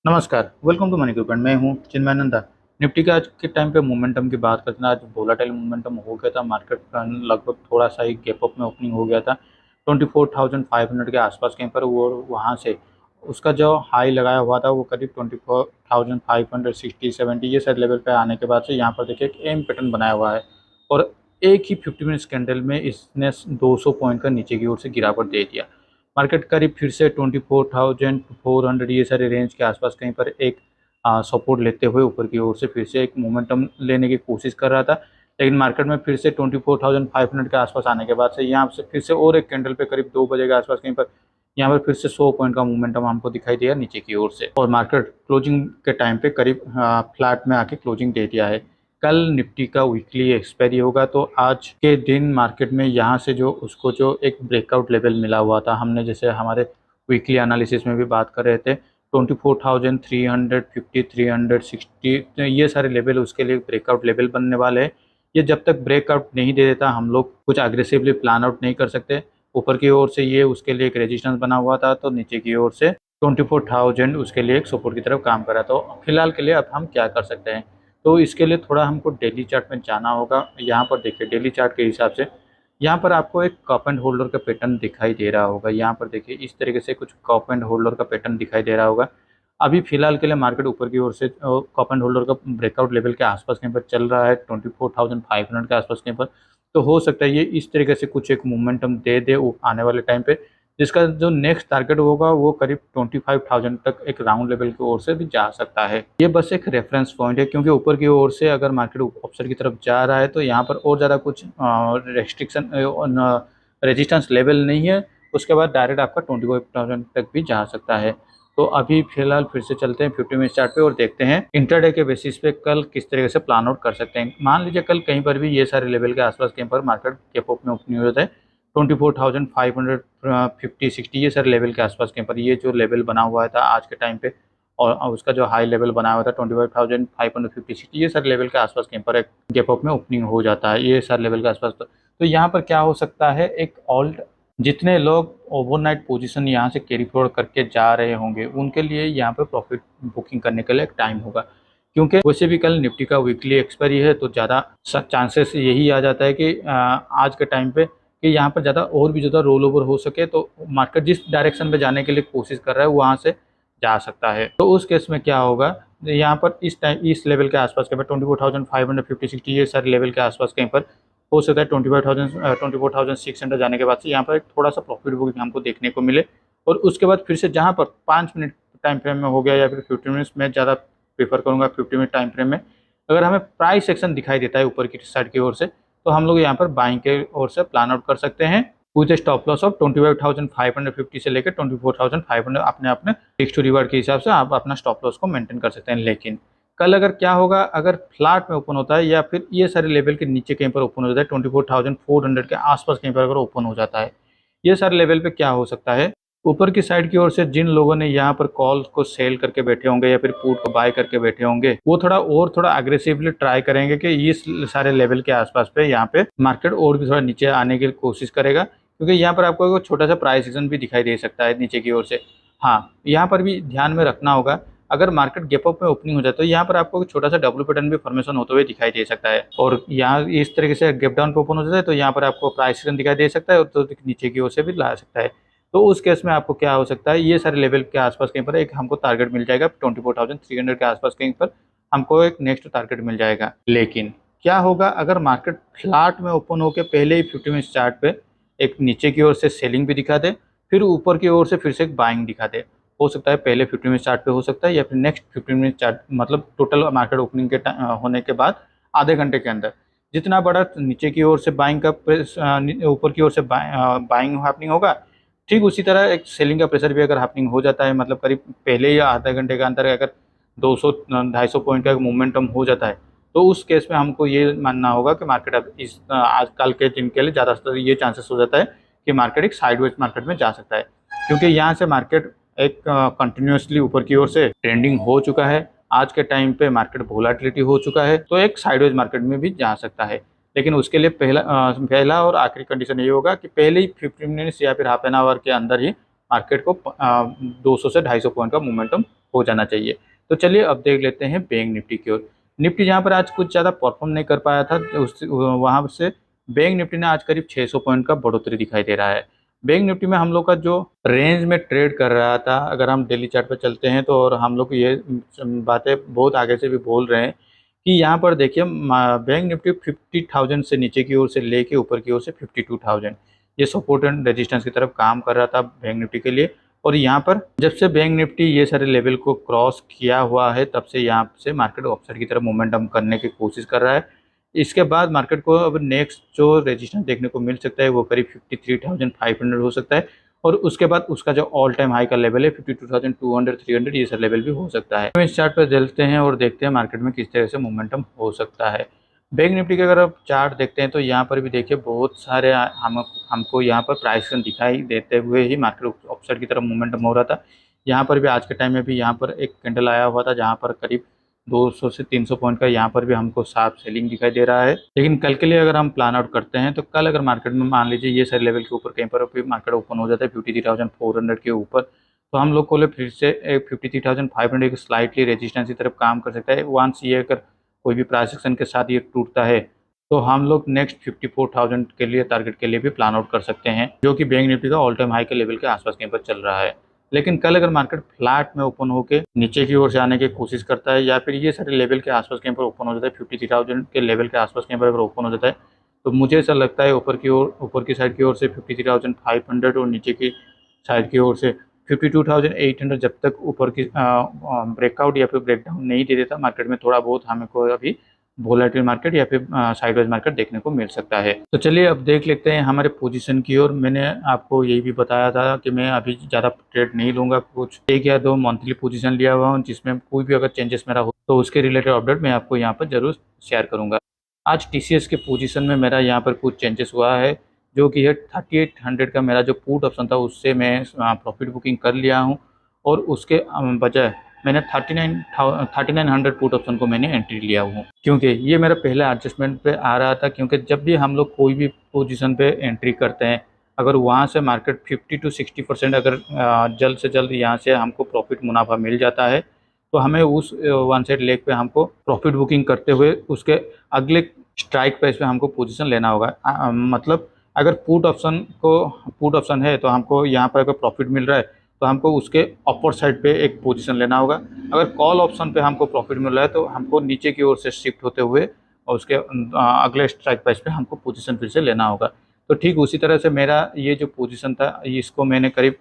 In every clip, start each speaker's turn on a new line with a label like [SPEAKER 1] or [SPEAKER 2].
[SPEAKER 1] नमस्कार, welcome to money group and मैं हूँ चिन्मयानंदा। निफ्टी का आज के टाइम पे मोमेंटम की बात करते हैं। आज वोलेटाइल मोमेंटम हो गया था, मार्केट का लगभग थोड़ा सा ही गैप अप में ओपनिंग हो गया था 24,500 के आसपास कहीं पर। वो वहाँ से उसका जो हाई लगाया हुआ था वो करीब 24,560-70 ये सारे लेवल पे आने के बाद से यहाँ पर देखिए एक एम पैटर्न बनाया हुआ है और एक ही 50 मिनट्स कैंडल में इसने 200 पॉइंट का नीचे की ओर से गिरावट दे दिया। मार्केट करीब फिर से 24,400 ये सारे रेंज के आसपास कहीं पर एक सपोर्ट लेते हुए ऊपर की ओर से फिर से एक मोमेंटम लेने की कोशिश कर रहा था, लेकिन मार्केट में फिर से 24,500 के आसपास आने के बाद से यहाँ से फिर से और एक कैंडल पे करीब 2 बजे के आसपास कहीं पर यहाँ पर फिर से 100 पॉइंट का मोमेंटम हमको दिखाई दिया नीचे की ओर से और मार्केट क्लोजिंग के टाइम पे करीब फ्लैट में आके क्लोजिंग दे दिया है। कल निफ्टी का वीकली एक्सपायरी होगा तो आज के दिन मार्केट में यहाँ से जो उसको जो एक ब्रेकआउट लेवल मिला हुआ था, हमने जैसे हमारे वीकली एनालिसिस में भी बात कर रहे थे 24,350 360 ये सारे लेवल उसके लिए ब्रेकआउट लेवल बनने वाले हैं। ये जब तक ब्रेकआउट नहीं दे देता हम लोग कुछ अग्रेसिवली प्लान आउट नहीं कर सकते। ऊपर की ओर से ये उसके लिए एक रेजिस्टेंस बना हुआ था तो नीचे की ओर से 24,000 उसके लिए एक सपोर्ट की तरफ काम कर रहा था। तो फिलहाल के लिए अब हम क्या कर सकते हैं, तो इसके लिए थोड़ा हमको डेली चार्ट में जाना होगा। यहाँ पर देखिए डेली चार्ट के हिसाब से यहाँ पर आपको एक कप एंड होल्डर का पैटर्न दिखाई दे रहा होगा। यहाँ पर देखिए इस तरीके से कुछ कप एंड होल्डर का पैटर्न दिखाई दे रहा होगा। अभी फिलहाल के लिए मार्केट ऊपर की ओर से कप एंड होल्डर का ब्रेकआउट लेवल के आसपास कहीं पर चल रहा है 24,500 के आसपास कहीं पर। तो हो सकता है ये इस तरीके से कुछ एक मोमेंटम दे दे आने वाले टाइम पे, जिसका जो नेक्स्ट टारगेट होगा वो करीब 25,000 तक एक राउंड लेवल की ओर से भी जा सकता है। ये बस एक रेफरेंस पॉइंट है क्योंकि ऊपर की ओर से अगर मार्केट अपर की तरफ जा रहा है तो यहाँ पर और ज़्यादा कुछ रेस्ट्रिक्शन रेजिस्टेंस लेवल नहीं है। उसके बाद डायरेक्ट आपका 25,000 तक भी जा सकता है। तो अभी फिलहाल फिर से चलते हैं 50 मिनट चार्ट पे और देखते हैं इंटरडे के बेसिस पे कल किस तरीके से प्लान आउट कर सकते हैं। मान लीजिए कल कहीं पर भी ये सारे लेवल के आसपास कहीं पर मार्केट गैप अप में ओपनिंग हो जाता है 24,550-60 ये सारे लेवल के आसपास कहीं पर ये जो लेवल बना हुआ था आज के टाइम पे और उसका जो हाई लेवल बनाया हुआ था 25,550-60 ये सारे लेवल के आसपास कहीं पर एक गैप अप में ओपनिंग हो जाता है ये सारे लेवल के आसपास। तो यहाँ पर क्या हो सकता है, एक ऑल्ट जितने लोग ओवरनाइट पोजीशन यहाँ से कैरी फॉरवर्ड करके जा रहे होंगे उनके लिए यहाँ पर प्रॉफिट बुकिंग करने के लिए एक टाइम होगा, क्योंकि वैसे भी कल निफ्टी का वीकली एक्सपायरी है तो ज़्यादा चांसेस यही आ जाता है कि आज के टाइम पे कि यहाँ पर ज़्यादा और भी ज़्यादा रोल ओवर हो सके तो मार्केट जिस डायरेक्शन में जाने के लिए कोशिश कर रहा है वहाँ से जा सकता है। तो उस केस में क्या होगा, यहाँ पर इस टाइम इस लेवल के आसपास कहीं पर 24,550-60 ये सारे लेवल के आसपास कहीं पर हो सकता है 24,600 जाने के बाद से यहाँ पर एक थोड़ा सा प्रॉफिट बुकिंग हमको देखने को मिले और उसके बाद फिर से जहाँ पर 5 मिनट टाइम फ्रेम में हो गया या फिर 50 मिनट्स में ज़्यादा प्रेफर करूँगा 50 मिनट टाइम फ्रेम में अगर हमें प्राइस एक्शन दिखाई देता है ऊपर की साइड की ओर से तो हम लोग यहाँ पर बाइंग के ओर से प्लान आउट कर सकते हैं विद स्टॉप लॉस ऑफ 25,550 से लेकर 24,500 अपने अपने रिस्क टू रिवार्ड के हिसाब से आप अपना स्टॉप लॉस को मेंटेन कर सकते हैं। लेकिन कल अगर क्या होगा, अगर फ्लैट में ओपन होता है या फिर ये सारे लेवल के नीचे कहीं पर ओपन हो जाता है 24,400 के आसपास कहीं पर अगर ओपन हो जाता है ये सारे लेवल पे क्या हो सकता है, ऊपर की साइड की ओर से जिन लोगों ने यहाँ पर कॉल को सेल करके बैठे होंगे या फिर पुट को बाय करके बैठे होंगे वो थोड़ा अग्रेसिवली ट्राई करेंगे कि इस सारे लेवल के आसपास पे यहाँ पे मार्केट और भी थोड़ा नीचे आने की कोशिश करेगा, क्योंकि यहाँ पर आपको एक छोटा सा प्राइस एक्शन भी दिखाई दे सकता है नीचे की ओर से। हाँ, यहाँ पर भी ध्यान में रखना होगा, अगर मार्केट गैप अप में ओपनिंग हो जाए तो यहाँ पर आपको एक छोटा सा डब्ल्यू पैटर्न भी फॉर्मेशन होते हुए दिखाई दे सकता है और यहाँ इस तरीके से गैप डाउन पे ओपन हो जाता है तो यहाँ पर आपको प्राइस एक्शन दिखाई दे सकता है और तो नीचे की ओर से भी ला सकता है। तो उस केस में आपको क्या हो सकता है, ये सारे लेवल के आसपास कहीं पर एक हमको टारगेट मिल जाएगा 24,300 के आसपास कहीं पर हमको एक नेक्स्ट टारगेट मिल जाएगा। लेकिन क्या होगा अगर मार्केट फ्लैट में ओपन होकर पहले ही 50 मिनट चार्ट पे एक नीचे की ओर से सेलिंग भी दिखा दे फिर ऊपर की ओर से फिर से एक बाइंग दिखा दे, हो सकता है पहले 50 मिनट चार्ट पे हो सकता है या फिर नेक्स्ट 15 मिनट चार्ट मतलब टोटल मार्केट ओपनिंग के होने के बाद आधे घंटे के अंदर जितना बड़ा नीचे की ओर से बाइंग का ऊपर की ओर से बाइंग हैपनिंग होगा, ठीक उसी तरह एक सेलिंग का प्रेशर भी अगर हैपनिंग हो जाता है मतलब करीब पहले या आधे घंटे के अंदर अगर 200-250 पॉइंट का मोमेंटम हो जाता है तो उस केस में हमको ये मानना होगा कि मार्केट अब इस आजकल के दिन के लिए ज़्यादातर ये चांसेस हो जाता है कि मार्केट एक साइडवेज मार्केट में जा सकता है, क्योंकि यहाँ से मार्केट एक कंटिन्यूसली ऊपर की ओर से ट्रेंडिंग हो चुका है। आज के टाइम पे मार्केट वोलेटिलिटी हो चुका है तो एक साइडवेज मार्केट में भी जा सकता है। लेकिन उसके लिए पहला और आखिरी कंडीशन ये होगा कि पहले ही 15 मिनट्स या फिर हाफ एन आवर के अंदर ही मार्केट को 200 से 250 पॉइंट का मोमेंटम हो जाना चाहिए। तो चलिए अब देख लेते हैं बैंक निफ्टी की ओर। निफ्टी जहाँ पर आज कुछ ज़्यादा परफॉर्म नहीं कर पाया था, उस वहाँ से बैंक निफ्टी ने आज करीब 600 पॉइंट का बढ़ोतरी दिखाई दे रहा है। बैंक निफ्टी में हम लोग का जो रेंज में ट्रेड कर रहा था, अगर हम डेली चार्ट पर चलते हैं तो, और हम लोग ये बातें बहुत आगे से भी बोल रहे हैं कि यहाँ पर देखिए बैंक निफ्टी 50,000 से नीचे की ओर से लेके ऊपर की ओर से 52,000 ये सपोर्ट एंड रेजिस्टेंस की तरफ काम कर रहा था बैंक निफ्टी के लिए। और यहाँ पर जब से बैंक निफ्टी ये सारे लेवल को क्रॉस किया हुआ है, तब से यहाँ से मार्केट अपसाइड की तरफ मोमेंटम करने की कोशिश कर रहा है। इसके बाद मार्केट को अब नेक्स्ट जो रेजिस्टेंस देखने को मिल सकता है वो करीब 53,500 हो सकता है, और उसके बाद उसका जो ऑल टाइम हाई का लेवल है 52,200 300 ये सब लेवल भी हो सकता है। तो इस चार्ट पर चलते हैं और देखते हैं मार्केट में किस तरह से मोमेंटम हो सकता है। बैंक निफ्टी के अगर आप चार्ट देखते हैं तो यहाँ पर भी देखिए बहुत सारे हमको यहाँ पर प्राइस दिखाई देते हुए ही मार्केट अपसाइड की तरफ मोमेंटम हो रहा था। यहाँ पर भी आज के टाइम में भी यहाँ पर एक कैंडल आया हुआ था जहाँ पर करीब 200 से 300 पॉइंट का यहाँ पर भी हमको साफ सेलिंग दिखाई दे रहा है। लेकिन कल के लिए अगर हम प्लान आउट करते हैं तो कल अगर मार्केट में मान लीजिए ये सारे लेवल के ऊपर कहीं पर भी मार्केट ओपन हो जाता है 53,400 के ऊपर, तो हम लोग को लिए फिर से 53,500 की स्लाइटली रेजिस्टेंस की तरफ काम कर सकता है। वंस ये अगर कोई भी प्राइस एक्शन के साथ ये टूटता है तो हम लोग नेक्स्ट 54,000 के लिए टारगेट के लिए भी प्लान आउट कर सकते हैं, जो कि बैंक निफ्टी का ऑल टाइम हाई के लेवल के आसपास कहीं पर चल रहा है। लेकिन कल अगर मार्केट फ्लैट में ओपन होकर नीचे की ओर से आने की कोशिश करता है, या फिर ये सारे लेवल के आसपास कहीं पर ओपन हो जाता है 53,000 के लेवल के आसपास कहीं पर अगर ओपन हो जाता है, तो मुझे ऐसा लगता है ऊपर की साइड की ओर से 53,500 और नीचे की साइड की ओर से 52,800 जब तक ऊपर की ब्रेकआउट या फिर ब्रेकडाउन नहीं दे देता मार्केट में, थोड़ा बहुत हमें को अभी वोलेटाइल मार्केट या फिर साइडवेज मार्केट देखने को मिल सकता है। तो चलिए अब देख लेते हैं हमारे पोजीशन की ओर। मैंने आपको यही भी बताया था कि मैं अभी ज़्यादा ट्रेड नहीं लूँगा, कुछ 1 या 2 मंथली पोजीशन लिया हुआ हूँ, जिसमें कोई भी अगर चेंजेस मेरा हो तो उसके रिलेटेड अपडेट मैं आपको यहाँ पर ज़रूर शेयर करूँगा। आज TCS के पोजीशन में मेरा यहाँ पर कुछ चेंजेस हुआ है, जो कि है 3800 का मेरा जो पुट ऑप्शन था उससे मैं प्रॉफिट बुकिंग कर लिया हूँ, और उसके बजाय मैंने 3900 पुट ऑप्शन को मैंने एंट्री लिया हूँ, क्योंकि ये मेरा पहला एडजस्टमेंट पे आ रहा था। क्योंकि जब भी हम लोग कोई भी पोजीशन पे एंट्री करते हैं, अगर वहाँ से मार्केट 50 to 60% अगर जल्द से जल्द यहाँ से हमको प्रॉफिट मुनाफा मिल जाता है, तो हमें उस वन साइड लेग पे हमको प्रॉफिट बुकिंग करते हुए उसके अगले स्ट्राइक प्राइस पे हमको पोजीशन लेना होगा। मतलब अगर पुट ऑप्शन है तो हमको यहाँ पर अगर प्रॉफिट मिल रहा है तो हमको उसके अपर साइड पे एक पोजीशन लेना होगा। अगर कॉल ऑप्शन पे हमको प्रॉफिट मिल रहा है तो हमको नीचे की ओर से शिफ्ट होते हुए और उसके अगले स्ट्राइक प्राइस पे हमको पोजीशन फिर से लेना होगा। तो ठीक उसी तरह से मेरा ये जो पोजीशन था इसको मैंने करीब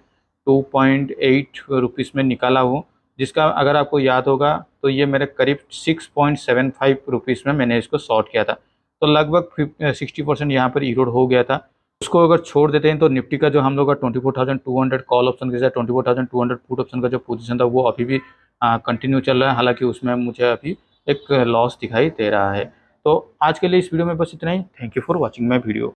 [SPEAKER 1] 2.8 रुपीज़ में निकाला हूँ, जिसका अगर आपको याद होगा तो ये मेरे करीब 6.75 रुपीज़ में मैंने इसको शॉर्ट किया था। तो लगभग 60% यहाँ पर इरोड हो गया था। उसको अगर छोड़ देते हैं तो निफ्टी का जो हम लोग का 24,200 कॉल ऑप्शन के साथ 24,200 पुट ऑप्शन का जो पोजीशन था वो अभी भी कंटिन्यू चल रहा है। हालांकि उसमें मुझे अभी एक लॉस दिखाई दे रहा है। तो आज के लिए इस वीडियो में बस इतना ही। Thank you for watching my video.